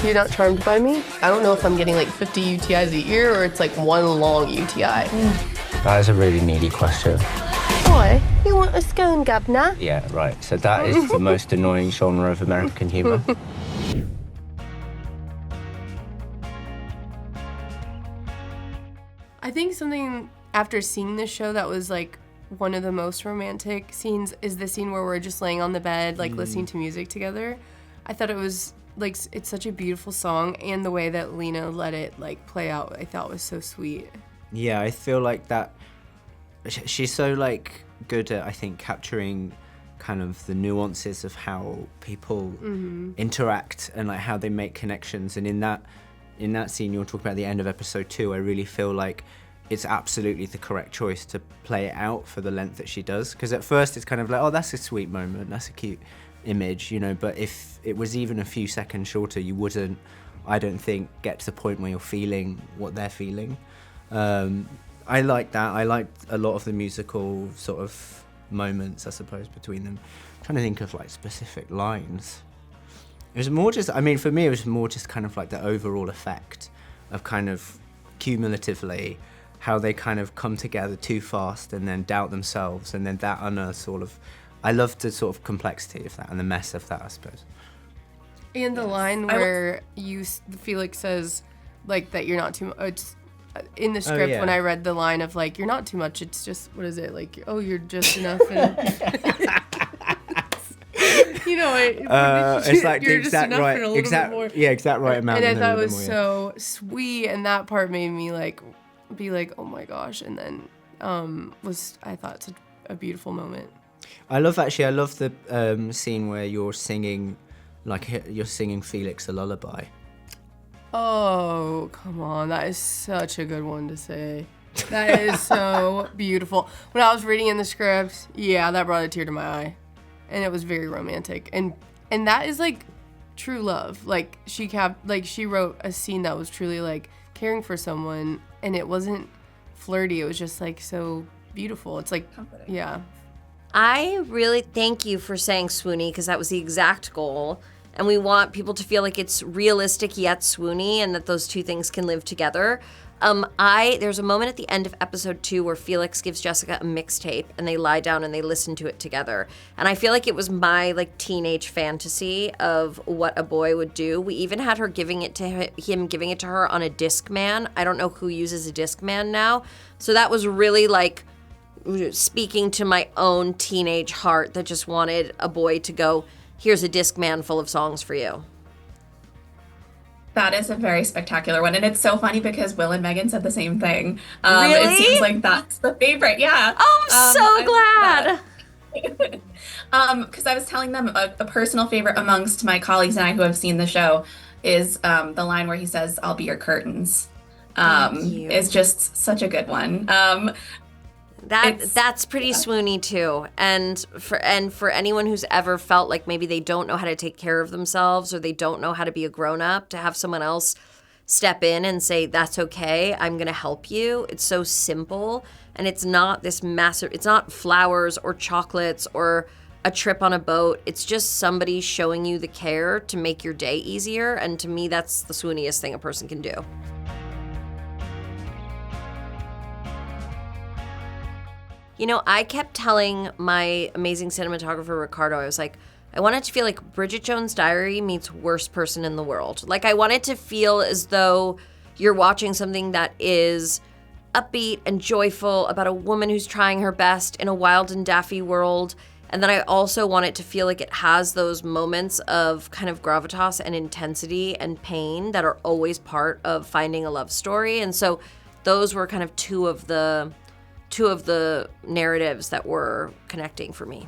You're not charmed by me? I don't know if I'm getting like 50 UTIs a year or it's like one long UTI. That is a really needy question. Boy, you want a scone, Gabna? Yeah, right. So that is the most annoying genre of American humour. I think something after seeing this show that was like one of the most romantic scenes is the scene where we're just laying on the bed, like listening to music together. I thought it was like, it's such a beautiful song, and the way that Lena let it like play out, I thought was so sweet. Yeah, I feel like that, she's so like good at, I think, capturing kind of the nuances of how people interact and like how they make connections. And in that scene you're talking about, the end of episode 2, I really feel like it's absolutely the correct choice to play it out for the length that she does. Because at first it's kind of like, oh, that's a sweet moment, that's a cute image, you know, but if it was even a few seconds shorter, you wouldn't, I don't think, get to the point where you're feeling what they're feeling. I like that. I liked a lot of the musical sort of moments, I suppose, between them. I'm trying to think of like specific lines. It was more just, I mean, for me, it was more just kind of like the overall effect of kind of cumulatively how they kind of come together too fast and then doubt themselves, and then that unearths all of, I love the sort of complexity of that and the mess of that, I suppose. And the line where Felix says like that you're not too much, in the script when I read the line of like, you're not too much, it's just, what is it, like, oh, you're just enough. And you know, it's like you're the exact just right, exact right amount. And I thought it was so sweet, and that part made me like be like, oh my gosh, and then I thought it's a beautiful moment. I love the scene where you're singing Felix a lullaby. Oh, come on. That is such a good one to say. That is so beautiful. When I was reading in the script, yeah, that brought a tear to my eye. And it was very romantic. And that is like true love. Like she wrote a scene that was truly like caring for someone, and it wasn't flirty. It was just like so beautiful. It's like, yeah. I really thank you for saying swoony, because that was the exact goal. And we want people to feel like it's realistic yet swoony, and that those two things can live together. There's a moment at the end of episode 2 where Felix gives Jessica a mixtape, and they lie down and they listen to it together. And I feel like it was my like teenage fantasy of what a boy would do. We even had her giving it to her on a Discman. I don't know who uses a Discman now. So that was really like speaking to my own teenage heart that just wanted a boy to go, here's a Discman full of songs for you. That is a very spectacular one. And it's so funny because Will and Megan said the same thing. Really? It seems like that's the favorite. Yeah. Oh, I'm so glad. Because I was telling them a personal favorite amongst my colleagues and I who have seen the show is the line where he says, "I'll be your curtains." Is just such a good one. That's pretty swoony too. And for anyone who's ever felt like maybe they don't know how to take care of themselves, or they don't know how to be a grown-up, to have someone else step in and say, that's okay, I'm gonna help you. It's so simple, and it's not this massive, it's not flowers or chocolates or a trip on a boat. It's just somebody showing you the care to make your day easier. And to me, that's the swooniest thing a person can do. You know, I kept telling my amazing cinematographer, Ricardo, I was like, I want it to feel like Bridget Jones' Diary meets Worst Person in the World. Like, I want it to feel as though you're watching something that is upbeat and joyful about a woman who's trying her best in a wild and daffy world. And then I also want it to feel like it has those moments of kind of gravitas and intensity and pain that are always part of finding a love story. And so those were kind of two of the narratives that were connecting for me.